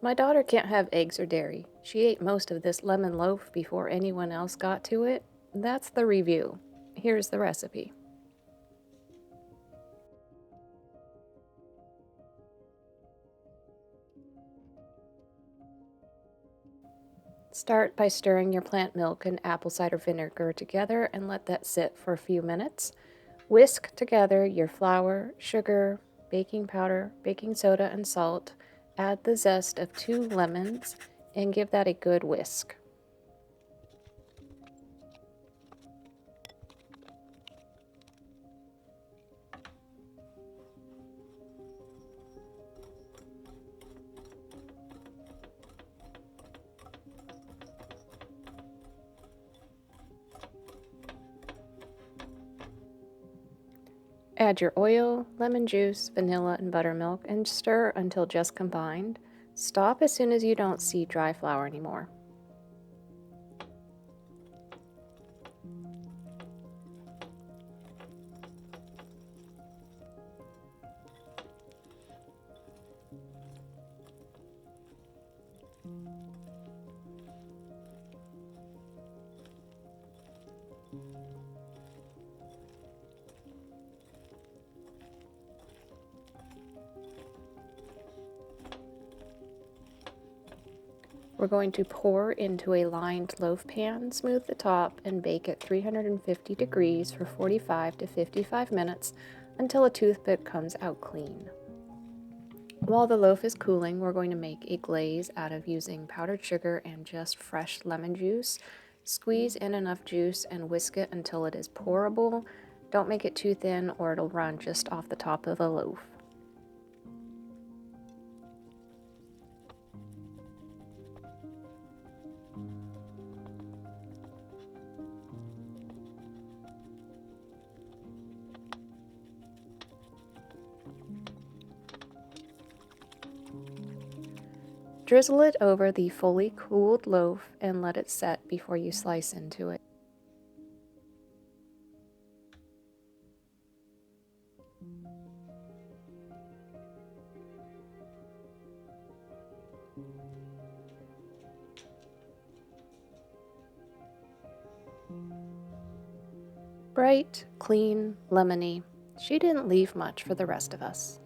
My daughter can't have eggs or dairy. She ate most of this lemon loaf before anyone else got to it. That's the review. Here's the recipe. Start by stirring your plant milk and apple cider vinegar together and let that sit for a few minutes. Whisk together your flour, sugar, baking powder, baking soda, and salt. Add the zest of 2 lemons and give that a good whisk. Add your oil, lemon juice, vanilla, and buttermilk and stir until just combined. Stop as soon as you don't see dry flour anymore. We're going to pour into a lined loaf pan, smooth the top, and bake at 350 degrees for 45 to 55 minutes until a toothpick comes out clean. While the loaf is cooling, we're going to make a glaze out of using powdered sugar and just fresh lemon juice. Squeeze in enough juice and whisk it until it is pourable. Don't make it too thin or it'll run just off the top of the loaf. Drizzle it over the fully cooled loaf and let it set before you slice into it. Bright, clean, lemony. She didn't leave much for the rest of us.